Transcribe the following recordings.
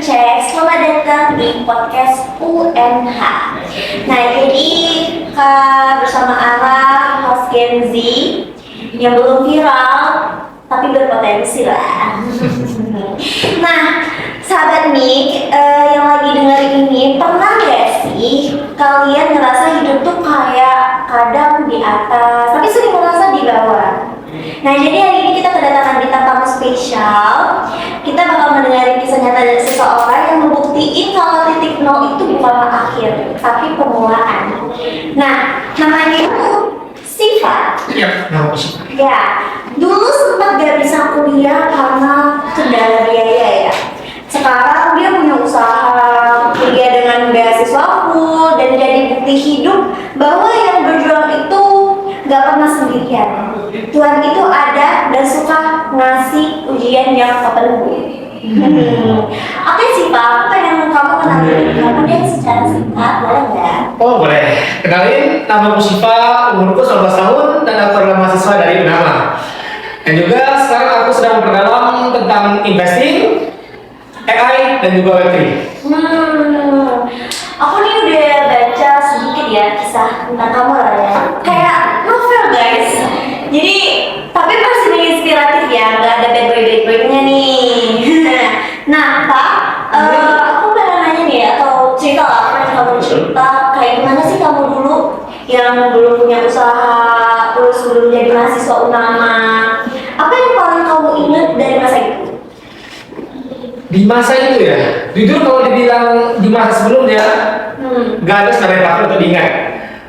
Cek, selamat datang di podcast UNH. Nah, jadi bersama Ara, host Gen Z yang belum viral, tapi berpotensi lah. Nah, sahabat Nick yang lagi dengerin ini, pernah gak sih kalian ngerasa hidup tuh kayak kadang di atas, tapi sering merasa di bawah? Nah, jadi hari ini kita kedatangan bintang tamu spesial. Kita bakal mendengar kisah nyata dari seseorang yang membuktiin kalau titik nol itu bukanlah akhir, tapi permulaan. Nah, namanya itu Siva. Iya, nama Siva. Ya, dulu sempat gak bisa kuliah karena kendala biaya ya. Sekarang dia punya usaha, kuliah dengan beasiswa full, dan jadi bukti hidup bahwa yang berjuang itu gak pernah sendirian. Tuhan itu ada dan suka ngasih ujian yang tak penting. Oke sih Pak, aku pengen kamu kenalin kamu deh secara singkat, boleh nggak? Oh boleh, kenalin nama aku Siva, umurku 19 tahun dan aku adalah mahasiswa dari UNAMA. Dan juga sekarang aku sedang berdalam tentang investing, AI dan juga Web3. Aku nih udah baca sedikit ya kisah tentang kamu lah ya. Kayak novel guys. Jadi tapi masih menginspiratif ya, nggak ada bad boy-nya nih. Nah Pak, aku pengen nanya nih atau cerita lah, apa yang kamu cerita kayak gimana sih kamu dulu yang belum punya usaha, terus belum jadi mahasiswa UNAMA. Apa yang paling kamu ingat dari masa itu? Di masa itu ya, jujur kalau dibilang di masa sebelumnya, nggak ada sebenarnya yang patut untuk diingat.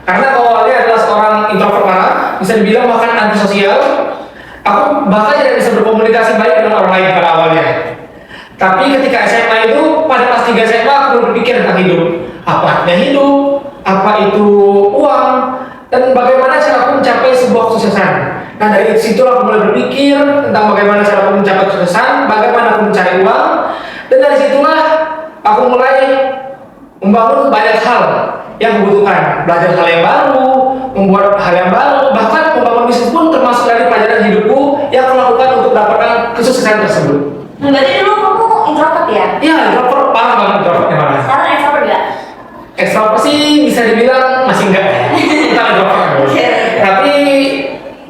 Karena awalnya adalah seorang introvert parah, bisa dibilang bahkan antisosial. Aku bahkan tidak bisa berkomunikasi baik dengan orang lain pada awalnya. Tapi ketika SMA itu, pada kelas 3 SMA aku berpikir tentang hidup. Apa artinya hidup? Apa itu uang? Dan bagaimana cara aku mencapai sebuah kesuksesan? Nah dari situ aku mulai berpikir tentang bagaimana cara aku mencapai kesuksesan, bagaimana aku mencari uang. Dan dari situlah aku mulai membangun banyak hal yang membutuhkan, belajar hal yang baru, membuat hal yang baru, bahkan membangun bisnis pun termasuk dari pelajaran hidupku yang aku lakukan untuk mendapatkan kesuksesan tersebut. Berarti dulu kamu introvert ya? Iya, introvert parah banget introvertnya malah. Sekarang extrovert gak? Extrovert sih bisa dibilang masih enggak ya, bukan introvert. Tapi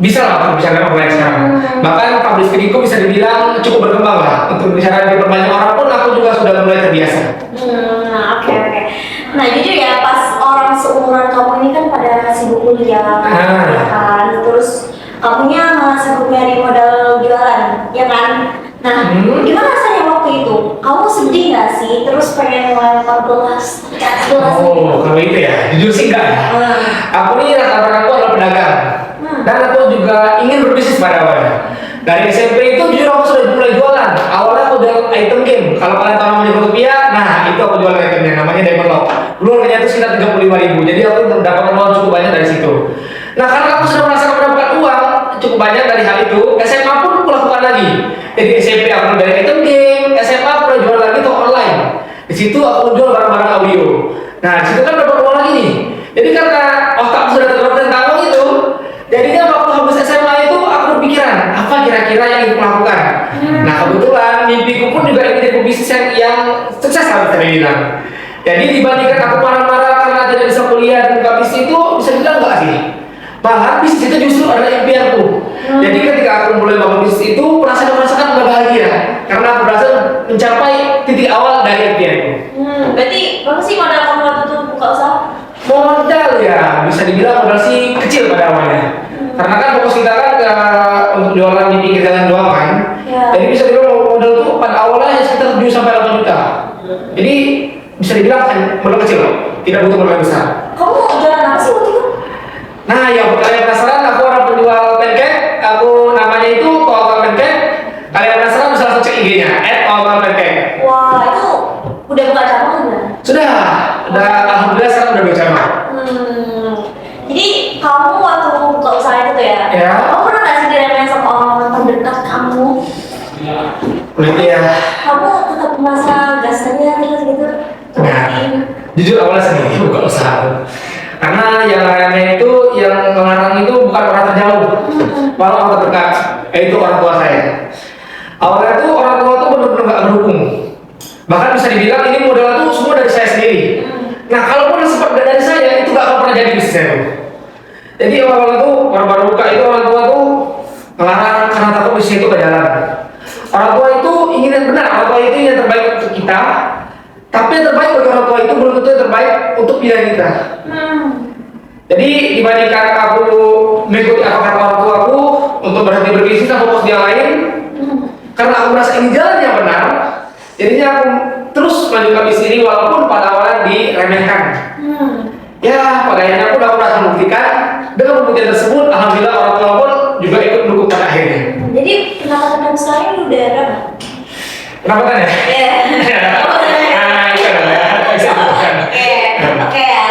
bisa lah untuk bicara online sekarang. Bahkan public speakingku bisa dibilang cukup berkembang lah. Untuk bicara di banyak orang pun aku juga sudah mulai terbiasa. Oke. Nah jujur ya, pas orang seumuran kamu ini kan pada sibuk kuliah, ya kan? Terus kamunya malah sibuk nyari modal jualan, ya kan? Nah, gimana rasanya waktu itu? Kamu sedih nggak sih? Terus pengen melempar gelas? Oh, kalau itu ya, jujur sih enggak ya. Aku nih rata-rata aku adalah pedagang. Dan aku juga ingin berbisnis pada awalnya. Dari SMP itu jujur aku sudah mulai jualan. Awalnya aku jual item game. Kalau kalian tahu namanya rupiah, nah itu aku jual itemnya, namanya Diamond Lock. Dulu harganya itu sekitar 35.000. Jadi aku mendapatkan uang cukup banyak dari situ. Nah karena aku sudah merasakan mendapatkan uang cukup banyak dari hal itu, SMA pun aku lakukan lagi. Jadi SMP aku dari item game, SMA aku udah jual lagi toko online. Di situ aku jual barang-barang audio. Nah di situ kan dapat uang lagi nih. Jadi karena otakku sudah terbentuk tentang uang itu, jadinya waktu habis SMA itu aku berpikiran apa kira-kira yang ingin aku lakukan. Nah kebetulan mimpiku pun juga ingin jadi pebisnis yang sukses lah bisa dibilang. Jadi dibandingkan aku marah-marah karena tidak bisa kuliah dan buka bisnis itu bisa dibilang enggak sih. Bahkan bisnis itu justru adalah impianku. Jadi ketika aku mulai bangun bisnis itu merasakan enggak bahagia karena aku berhasil mencapai titik awal dari impianku. Berarti berapa sih modal kamu waktu itu buka usaha? Modal ya, bisa dibilang modal sih kecil pada awalnya. Karena kan fokus kita kan untuk jualan di pinggir jalan doang kan. Jadi bisa dibilang modal tuh pada awalnya sekitar 7 sampai 8 juta. Jadi bisa dibilang modal kecil, tidak butuh modal besar. Kamu jualan apa sih waktu itu? Nah, yang kalian penasaran, aku orang penjual pancake. Aku namanya itu Total Pancake. Kalian penasaran bisa langsung cek IG-nya @totalpancake. Wah, itu udah buka cabang kan? Sudah alhamdulillah sekarang udah 2 cabang. Jadi kamu waktu buka usaha itu tuh ya? Ya. Kamu pernah nggak sih diremehin sama orang terdekat kamu? Begitu ya. Kamu tetap merasa gas aja terus gitu? Nah, jujur awalnya sendiri buka usaha. Karena yang lainnya itu, yang melarang itu bukan orang terjauh, malah orang terdekat, yaitu orang tua saya. Awalnya tuh orang tua tuh benar-benar nggak mendukung. Bahkan bisa dibilang ini modal tuh semua dari saya sendiri. Nah, kalaupun sempat dari saya, itu gak akan pernah jadi bisnis saya tuh. Jadi awal-awal tuh, baru buka itu orang tua tuh ngelarang karena takut bisnis itu gak jalan. Orang tua itu ingin yang benar, orang tua itu yang terbaik untuk kita. Tapi yang terbaik bagi orang tua itu belum tentu yang terbaik untuk pilihan kita. Jadi dibandingkan aku mengikuti apa kata orang tua aku untuk berhenti berbisnis dan fokus di yang lain, karena aku merasa ini jalan yang benar, jadinya aku terus melanjutkan bisnis ini walaupun pada awalnya diremehkan. Ya, pada akhirnya aku udah merasa membuktikan. Dengan pembuktian tersebut, alhamdulillah orang tua pun juga ikut mendukung pada akhirnya. Jadi pendapatan kamu sekarang udah berapa? Pendapatannya? Iya. Nah, itu adalah bisa bukan. Oke ya.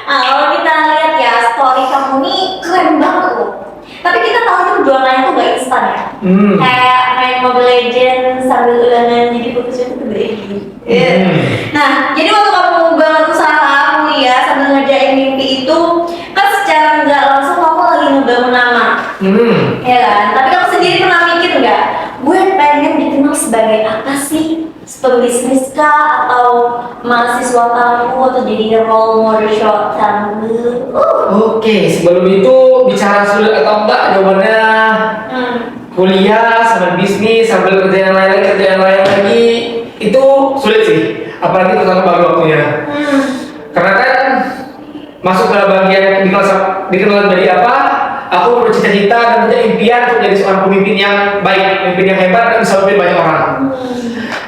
Kalau kita lihat ya, story kamu nih keren banget loh. Tapi kita tahu tuh jualannya tuh gak instan ya. Kayak main Mobile Legends sambil ulangan jadi fokusnya tuh gede gini. Nah, jadi waktu kamu bangun usaha kamu ya sambil ngerjain mimpi itu, kan secara nggak langsung kamu lagi ngebangun nama. Ya kan? Tapi kamu sendiri pernah mikir nggak? Gue pengen dikenal sebagai apa sih? Pebisnis kah atau mahasiswa kamu atau jadi role model short kamu? Oke, sebelum itu bicara sulit atau enggak, jawabannya kuliah sambil bisnis sambil kerja yang lain lagi itu sulit sih, apalagi terutama bagi waktunya. Karena kan masuk pada bagian dikenal dari apa, aku bercita-cita dan punya impian untuk jadi seorang pemimpin yang baik, pemimpin yang hebat dan bisa memimpin banyak orang.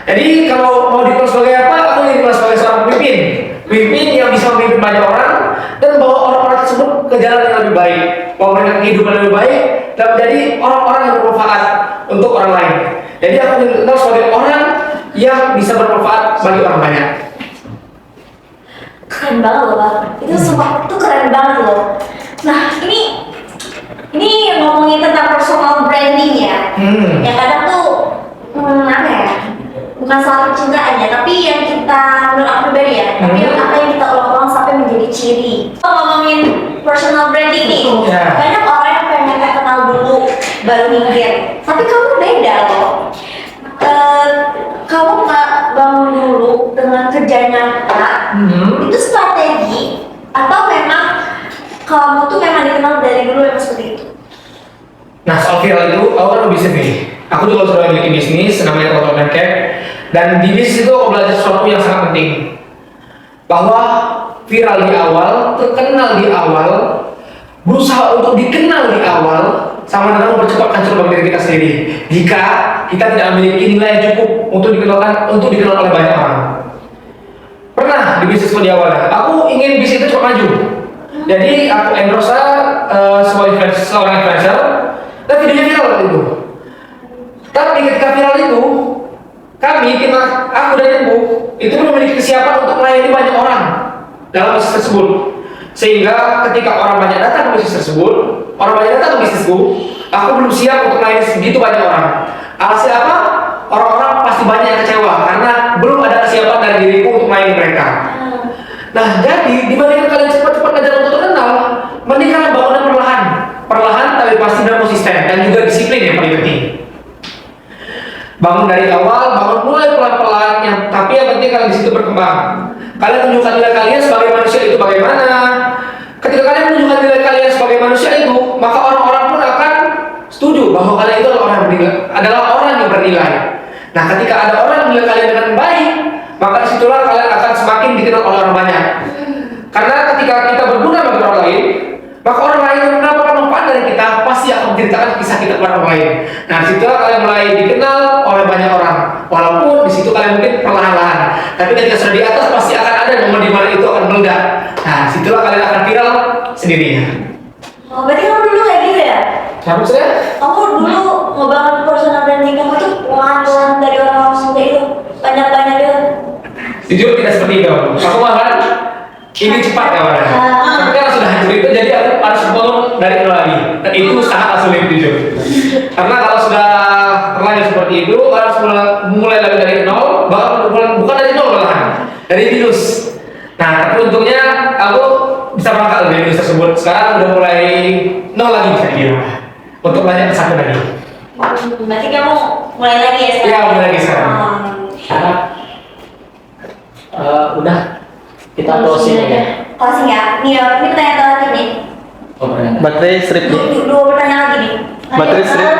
Jadi kalau mau dikenal sebagai apa, aku ingin dikenal sebagai seorang pemimpin yang bisa memimpin banyak orang dan bawa orang-orang tersebut ke jalan yang lebih baik, bawa mereka ke kehidupan yang lebih baik dan menjadi orang-orang yang bermanfaat untuk orang lain. Jadi aku ingin dikenal sebagai orang yang bisa bermanfaat bagi orang banyak. Keren banget loh, Bang. Itu sumpah itu keren banget loh. Nah, ini ngomongin tentang personal branding ya. Yang kadang tuh apa ya? Bukan soal kecintaan ya, tapi yang kita menurut aku pribadi ya, tapi apa yang kita ulang-ulang sampai menjadi ciri. Ngomongin personal branding nih, banyak orang yang pengen kenal dulu baru mikir. Tapi kamu beda loh. Kamu nggak bangun dulu dengan kerja nyata, itu strategi atau memang kamu tuh memang dikenal dari dulu yang seperti itu? Nah, soal viral itu, aku kan bisnis nih. Aku juga sudah memiliki bisnis, namanya Total Market. Dan di bisnis itu aku belajar sesuatu yang sangat penting. Bahwa viral di awal, terkenal di awal, berusaha untuk dikenal di awal, sama dengan mempercepat kehancuran bagi diri kita sendiri. Jika kita tidak memiliki nilai yang cukup untuk dikenal oleh banyak orang. Pernah di bisnisku di awal, aku ingin bisnis itu cepat maju. Jadi aku endorse seorang influencer dan videonya viral waktu itu. Tapi ketika viral itu, aku dan ibu itu memiliki kesiapan untuk melayani banyak orang dalam bisnis tersebut. Sehingga ketika orang banyak datang ke bisnis tersebut, orang banyak datang ke bisnisku, aku belum siap untuk melayani segitu banyak orang. Alhasil apa? Orang-orang pasti banyak yang kecewa karena belum ada kesiapan dari diriku untuk melayani mereka. Nah, jadi dibandingkan kalian cepat-cepat ngejar untuk terkenal, mending kalian bangunnya perlahan tapi pasti dan konsisten dan juga disiplin yang paling penting. Bangun dari awal, bangun mulai pelan-pelan, tapi yang penting kalian di situ berkembang. Kalian tunjukkan nilai kalian sebagai manusia itu bagaimana. Ketika kalian menunjukkan nilai kalian sebagai manusia itu, maka orang-orang pun akan setuju bahwa kalian itu adalah orang yang bernilai. Nah, ketika ada orang yang menilai kalian dengan baik, maka disitulah kalian akan semakin dikenal oleh orang banyak. Karena ketika kita berguna bagi orang lain, maka orang lain yang mendapatkan manfaat dari kita pasti akan menceritakan kisah kita kepada orang lain. Nah, disitulah kalian mulai dikenal oleh banyak orang. Walaupun di situ kalian mungkin perlahan-lahan, tapi ketika sudah di atas pasti akan ada momen di mana itu akan meledak. Nah, disitulah kalian akan viral sendirinya. Oh, berarti kamu dulu kayak gitu ya? Siapa saya? Kamu dulu ngebangun personal branding kamu tuh pelan-pelan dari orang-orang muda itu banyak-banyak itu. Jujur tidak seperti itu. Aku malah ini cepat ya awalnya. Tapi kan sudah hancur itu, jadi aku harus bangun dari nol lagi. Dan itu sangat sulit jujur. Karena kalau sudah terlanjur seperti itu, harus mulai lagi dari nol, bukan dari nol malahan, dari minus. Nah, tapi untungnya aku bisa berangkat dari minus tersebut. Sekarang udah mulai nol lagi bisa dibilang. Untuk lanjut ke satu lagi. Berarti kamu mulai lagi ya sekarang? Iya, mulai lagi sekarang. Udah, kita closing aja. Closing ya. Nih, ini pertanyaan terakhir nih. Oh, benar. Baterai strip nih. Dua pertanyaan lagi nih. Baterai strip.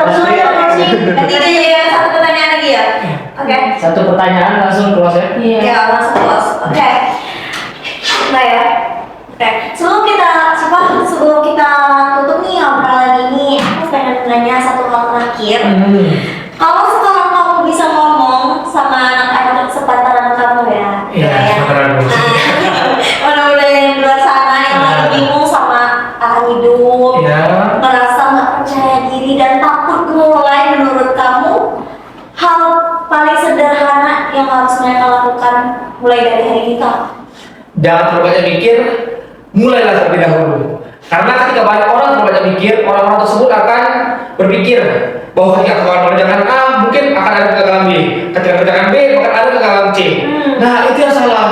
Nanti dia jadi satu pertanyaan lagi ya. Oke. Satu pertanyaan langsung close ya. Ya, langsung close. Oke. Nah ya. Oke. Sebelum kita tutup nih obrolan ini, aku pengen nanya satu hal terakhir. Kalau sekarang kamu bisa ngomong sama anak-anak sepantaran kamu ya, Iya, sepantaran kamu. Mudah-mudahan yang di luar sana yang lagi bingung sama arah hidup, Iya. merasa nggak percaya diri dan takut mulai, menurut kamu hal paling sederhana yang harus mereka lakukan mulai dari hari ini apa? Jangan terlalu banyak mikir, mulailah terlebih dahulu. Karena ketika banyak orang terlalu banyak mikir, orang-orang tersebut akan berpikir bahwa ketika kawan mengerjakan A, mungkin akan ada kegagalan B. Ketika mengerjakan B, akan ada kegagalan C. Nah, itu yang salah.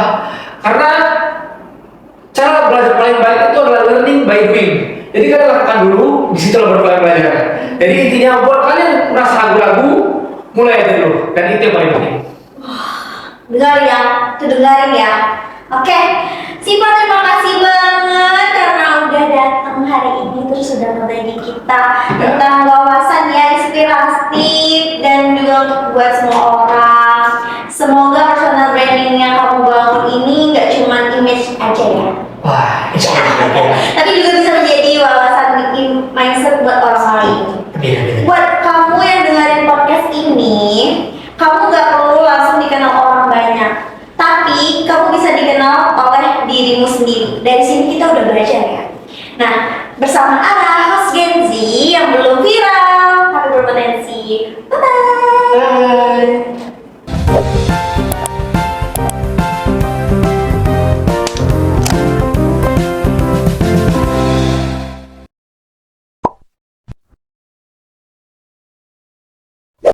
Karena cara belajar paling baik itu adalah learning by doing. Jadi kalian lakukan dulu, di situ baru kalian belajar. Jadi intinya buat kalian merasa ragu-ragu, mulai aja dulu. Dan itu yang paling penting. Dengarin ya. Oke, Siva terima kasih banget karena udah datang hari ini terus sudah berbagi kita tentang wawasan ya inspiratif dan juga untuk buat semua orang. Semoga personal branding yang kamu bangun ini nggak cuma image aja ya, Wah, insya Allah. tapi juga bisa menjadi wawasan mindset buat orang lain. Buat kamu yang dengerin podcast ini, kamu nggak perlu langsung dikenal orang banyak, tapi kamu bisa dikenal oleh dirimu sendiri. Dari sini kita udah belajar ya. Nah, bersama Ara, host Gen Z yang belum viral tapi berpotensi. Bye-bye.